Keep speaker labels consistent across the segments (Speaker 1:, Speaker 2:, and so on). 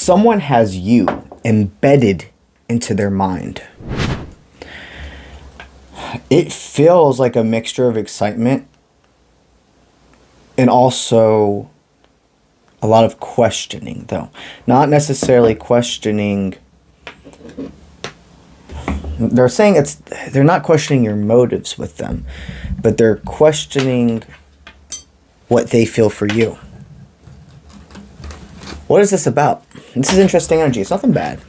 Speaker 1: Someone has you embedded into their mind. It feels like a mixture of excitement and also a lot of questioning, though. Not necessarily questioning. They're saying they're not questioning your motives with them, but they're questioning what they feel for you. What is this about? This is interesting energy. It's nothing bad.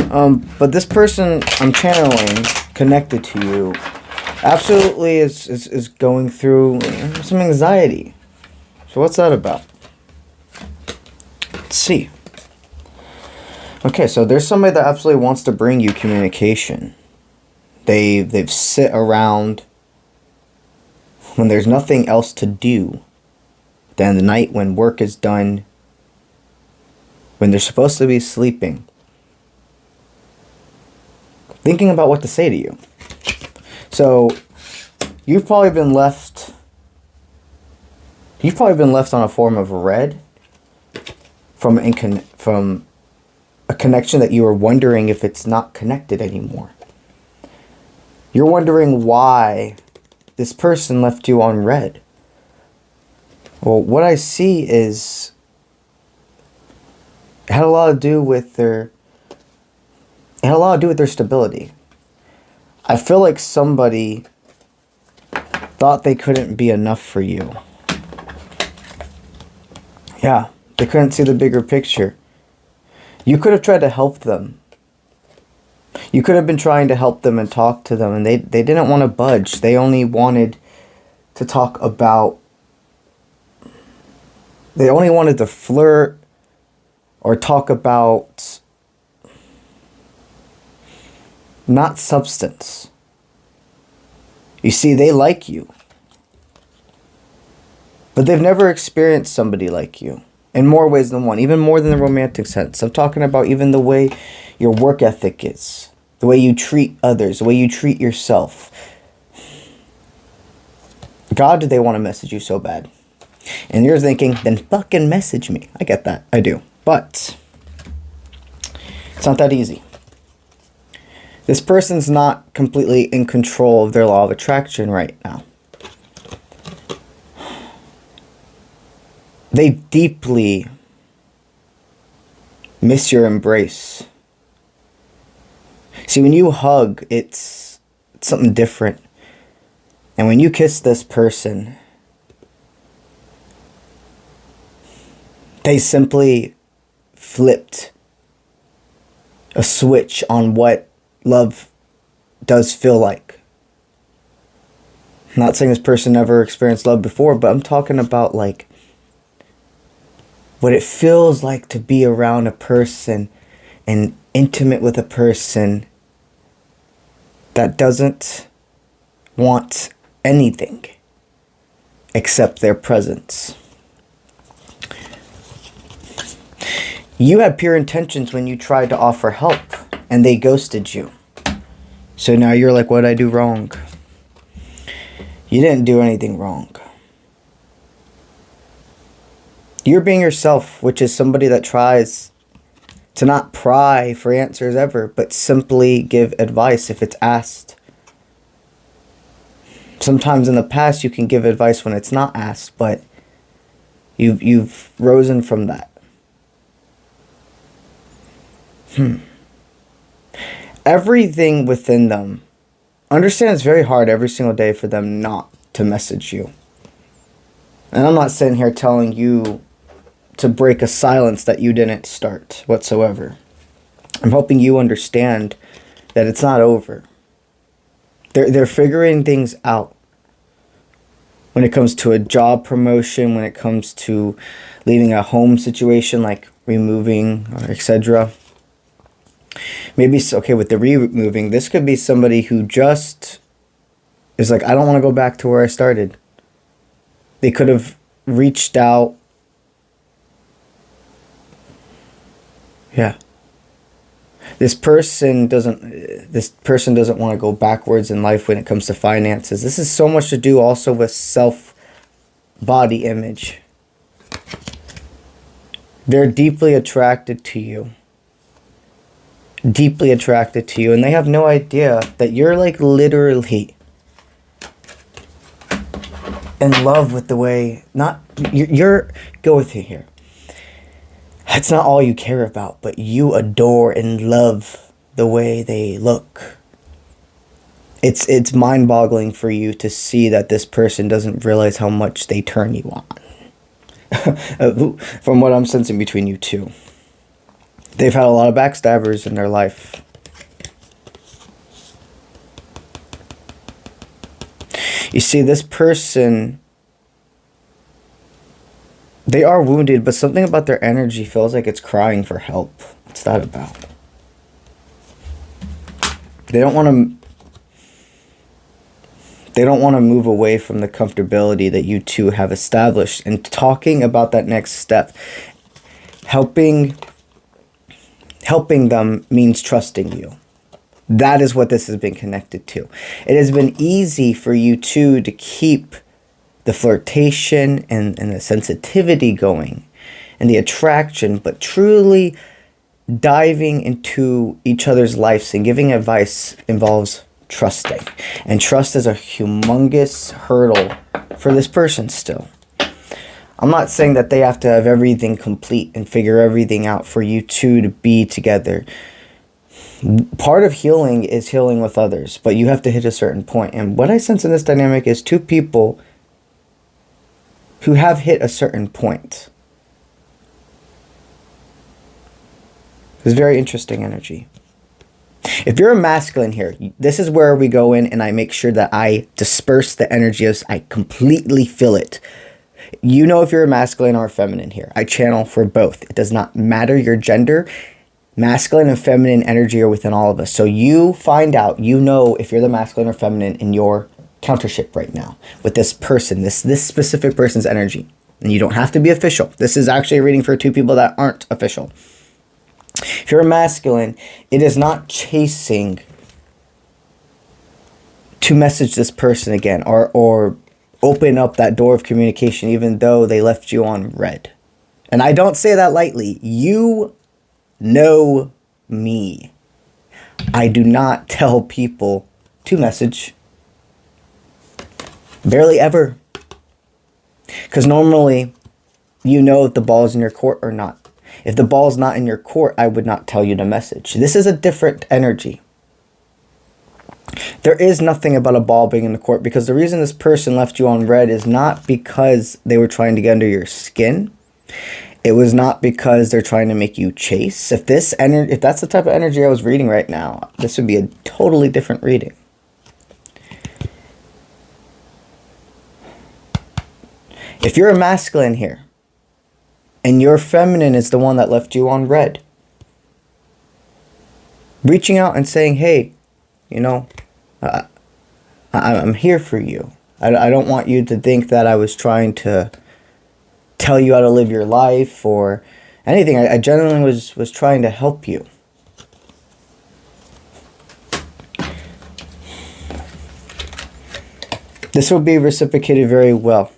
Speaker 1: But this person I'm channeling connected to you absolutely is going through some anxiety. So what's that about? Let's see. Okay, so there's somebody that absolutely wants to bring you communication. They've sit around when there's nothing else to do. Then the night when work is done, when they're supposed to be sleeping, thinking about what to say to you. So you've probably been left on a form of red from a connection that you are wondering if it's not connected anymore. You're wondering why this person left you on red. Well, what I see is it had a lot to do with their stability. I feel like somebody thought they couldn't be enough for you. Yeah, they couldn't see the bigger picture. You could have tried to help them. You could have been trying to help them and talk to them, and they didn't want to budge. They only wanted to talk about... They only wanted to flirt or talk about not substance. You see, they like you, but they've never experienced somebody like you in more ways than one, even more than the romantic sense. I'm talking about even the way your work ethic is, the way you treat others, the way you treat yourself. God, do they want to message you so bad? And you're thinking, then fucking message me. I get that. I do. But it's not that easy. This person's not completely in control of their law of attraction right now. They deeply miss your embrace. See, when you hug, it's something different. And when you kiss this person, they simply flipped a switch on what love does feel like. I'm not saying this person never experienced love before, but I'm talking about like what it feels like to be around a person and intimate with a person that doesn't want anything except their presence. You had pure intentions when you tried to offer help, and they ghosted you. So now you're like, what did I do wrong? You didn't do anything wrong. You're being yourself, which is somebody that tries to not pry for answers ever, but simply give advice if it's asked. Sometimes in the past you can give advice when it's not asked, but you've risen from that. Everything within them, understand it's very hard every single day for them not to message you. And I'm not sitting here telling you to break a silence that you didn't start whatsoever. I'm hoping you understand that it's not over. They're figuring things out. When it comes to a job promotion, when it comes to leaving a home situation like removing, etc. Maybe it's okay with the removing. This could be somebody who just is like, I don't want to go back to where I started. They could have reached out. Yeah. This person doesn't want to go backwards in life when it comes to finances. This is so much to do also with body image. They're deeply attracted to you. Deeply attracted to you. And they have no idea that you're like literally in love with the way, not, you're go with you here. That's not all you care about, but you adore and love the way they look. It's mind-boggling for you to see that this person doesn't realize how much they turn you on. From what I'm sensing between you two. They've had a lot of backstabbers in their life. You see, this person, they are wounded, but something about their energy feels like it's crying for help. What's that about? They don't want to move away from the comfortability that you two have established. And talking about that next step, helping them means trusting you. That is what this has been connected to. It has been easy for you two to keep the flirtation and the sensitivity going and the attraction, but truly diving into each other's lives and giving advice involves trusting. And trust is a humongous hurdle for this person still. I'm not saying that they have to have everything complete and figure everything out for you two to be together. Part of healing is healing with others, but you have to hit a certain point. And what I sense in this dynamic is two people who have hit a certain point. It's very interesting energy. If you're a masculine here, this is where we go in and I make sure that I disperse the energy as I completely feel it. You know if you're a masculine or a feminine here. I channel for both. It does not matter your gender. Masculine and feminine energy are within all of us. So you find out, you know if you're the masculine or feminine in your countership right now with this person, this specific person's energy. And you don't have to be official. This is actually a reading for two people that aren't official. If you're a masculine, it is not chasing to message this person again or open up that door of communication even though they left you on red. And I don't say that lightly. You know me. I do not tell people to message. Barely ever. Because normally you know if the ball is in your court or not. If the ball's not in your court, I would not tell you to message. This is a different energy. There is nothing about a ball being in the court because the reason this person left you on red is not because they were trying to get under your skin. It was not because they're trying to make you chase. If that's the type of energy I was reading right now, this would be a totally different reading. If you're a masculine here, and your feminine is the one that left you on red, reaching out and saying, hey, you know, I'm here for you. I don't want you to think that I was trying to tell you how to live your life or anything. I genuinely was trying to help you. This will be reciprocated very well.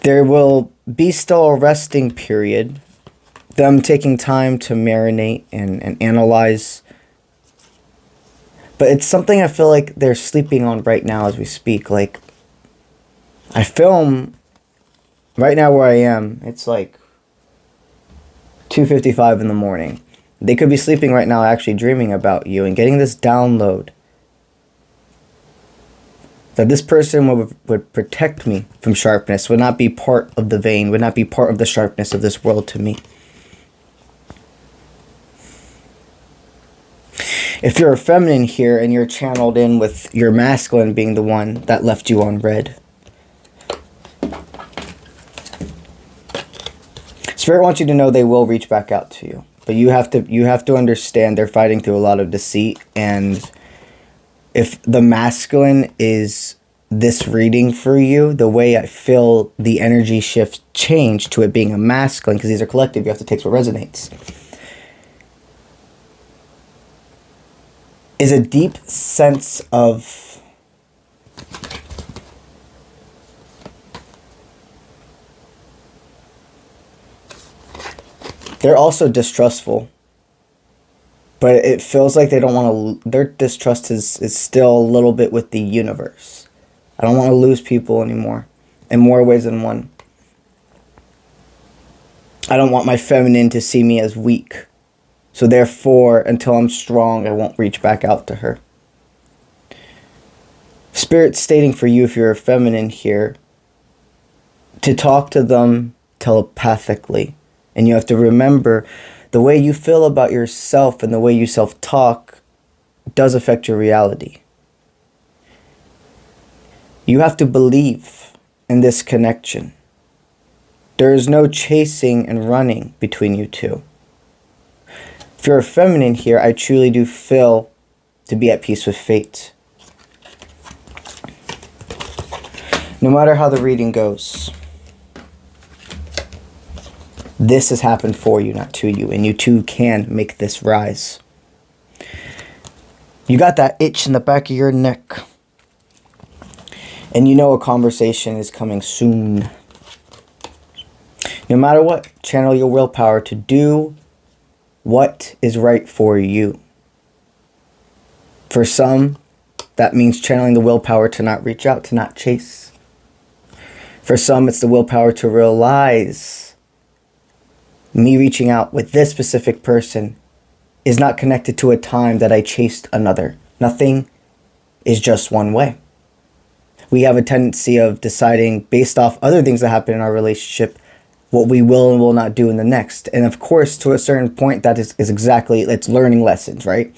Speaker 1: There will be still a resting period. Them taking time to marinate and analyze. But it's something I feel like they're sleeping on right now as we speak. Like, I film right now where I am. It's like 2:55 in the morning. They could be sleeping right now actually dreaming about you and getting this download. That this person would protect me from sharpness, would not be part of the vein, would not be part of the sharpness of this world to me. If you're a feminine here and you're channeled in with your masculine being the one that left you on red, Spirit wants you to know they will reach back out to you. But you have to understand they're fighting through a lot of deceit. And if the masculine is this reading for you, the way I feel the energy shift change to it being a masculine, because these are collective, you have to take what resonates, is a deep sense of They're also distrustful. But it feels like they don't want to... Their distrust is still a little bit with the universe. I don't want to lose people anymore. In more ways than one. I don't want my feminine to see me as weak. So therefore, until I'm strong, I won't reach back out to her. Spirit's stating for you, if you're a feminine here, to talk to them telepathically. And you have to remember, the way you feel about yourself and the way you self-talk does affect your reality. You have to believe in this connection. There is no chasing and running between you two. If you're a feminine here, I truly do feel to be at peace with fate. No matter how the reading goes, this has happened for you, not to you, and you too can make this rise. You got that itch in the back of your neck, and you know a conversation is coming soon. No matter what, channel your willpower to do what is right for you. For some, that means channeling the willpower to not reach out, to not chase. For some, it's the willpower to realize me reaching out with this specific person is not connected to a time that I chased another. Nothing is just one way. We have a tendency of deciding based off other things that happen in our relationship what we will and will not do in the next. And of course, to a certain point, that is exactly, it's learning lessons, right?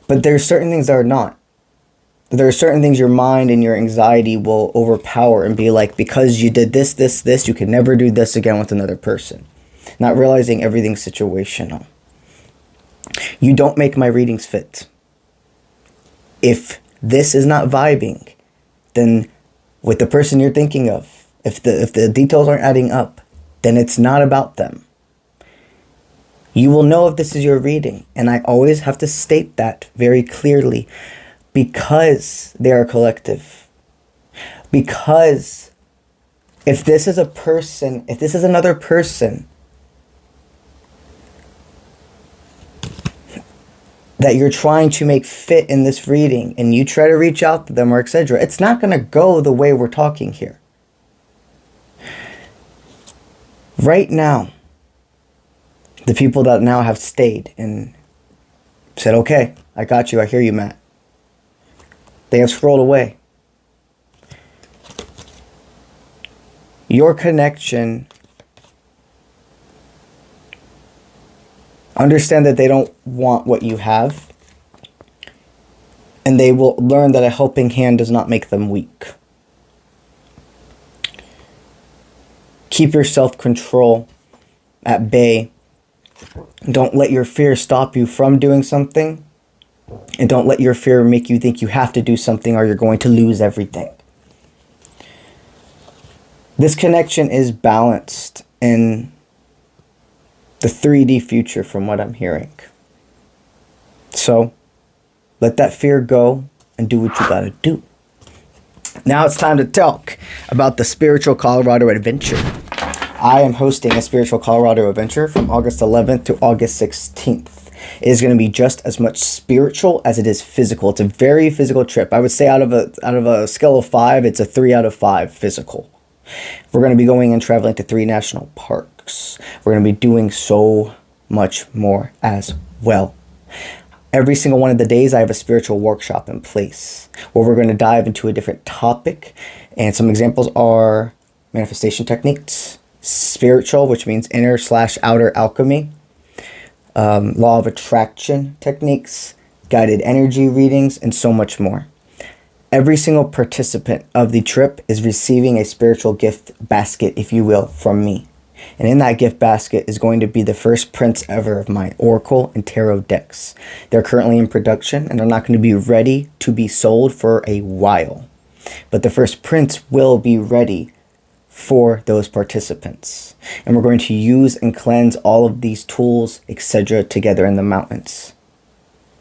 Speaker 1: But there are certain things that are not. There are certain things your mind and your anxiety will overpower and be like, because you did this, you can never do this again with another person. Not realizing everything's situational. You don't make my readings fit. If this is not vibing, then with the person you're thinking of, if the details aren't adding up, then it's not about them. You will know if this is your reading. And I always have to state that very clearly because they are collective. Because if this is a person, if this is another person that you're trying to make fit in this reading and you try to reach out to them or etc., it's not going to go the way we're talking here. Right now, the people that now have stayed and said, okay, I got you, I hear you, Matt. They have scrolled away. Your connection, understand that they don't want what you have, and they will learn that a helping hand does not make them weak. Keep your self-control at bay. Don't let your fear stop you from doing something. And don't let your fear make you think you have to do something or you're going to lose everything. This connection is balanced in the 3D future from what I'm hearing. So, let that fear go and do what you gotta do. Now it's time to talk about the Spiritual Colorado Adventure. I am hosting a Spiritual Colorado Adventure from August 11th to August 16th. It is going to be just as much spiritual as it is physical. It's a very physical trip. I would say out of a scale of 5, it's a 3 out of 5 physical. We're going to be going and traveling to 3 national parks. We're going to be doing so much more as well. Every single one of the days, I have a spiritual workshop in place where we're going to dive into a different topic. And some examples are manifestation techniques, spiritual, which means inner/outer alchemy, law of attraction techniques, guided energy readings, and so much more. Every single participant of the trip is receiving a spiritual gift basket, if you will, from me. And in that gift basket is going to be the first prints ever of my Oracle and Tarot decks. They're currently in production and they're not going to be ready to be sold for a while. But the first prints will be ready for those participants. And we're going to use and cleanse all of these tools, etc. together in the mountains.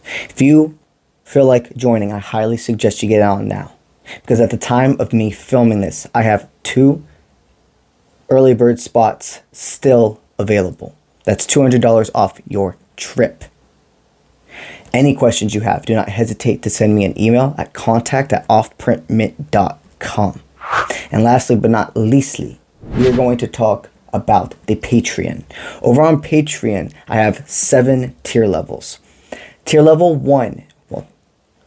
Speaker 1: If you feel like joining, I highly suggest you get on now. Because at the time of me filming this, I have 2 early bird spots still available. That's $200 off your trip. Any questions you have, do not hesitate to send me an email at contact@offprintmint.com. And lastly, but not leastly, we are going to talk about the Patreon. Over on Patreon, I have 7 tier levels. Tier level 1, well,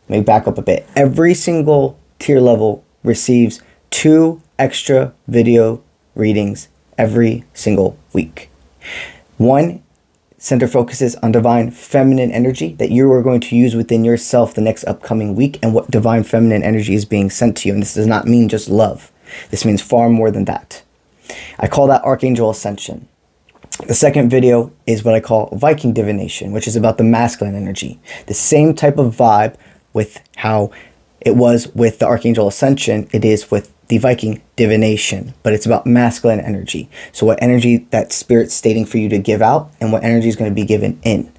Speaker 1: let me back up a bit. Every single tier level receives 2 extra video readings every single week. 1 center focuses on divine feminine energy that you are going to use within yourself the next upcoming week, and what divine feminine energy is being sent to you. And this does not mean just love. This means far more than that. I call that Archangel Ascension. The second video is what I call Viking Divination, which is about the masculine energy. The same type of vibe with how it was with the Archangel Ascension, it is with the Viking Divination, but it's about masculine energy. So what energy that spirit's stating for you to give out and what energy is going to be given in.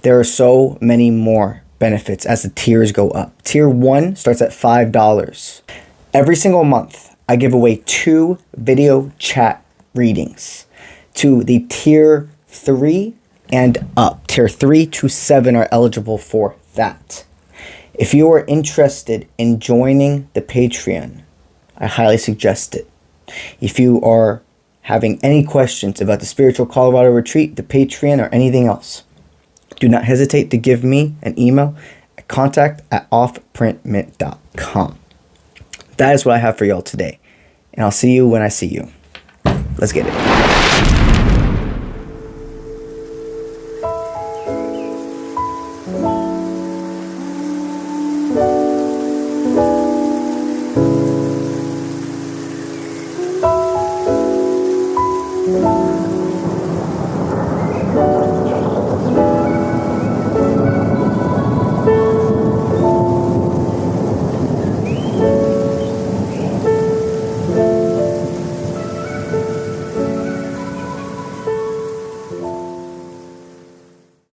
Speaker 1: There are so many more benefits as the tiers go up. Tier 1 starts at $5. Every single month, I give away 2 video chat readings to the tier 3 and up. Tier 3 to 7 are eligible for that. If you are interested in joining the Patreon, I highly suggest it. If you are having any questions about the Spiritual Colorado Retreat, the Patreon, or anything else, do not hesitate to give me an email at contact@offprintmint.com. That is what I have for y'all today. And I'll see you when I see you. Let's get it.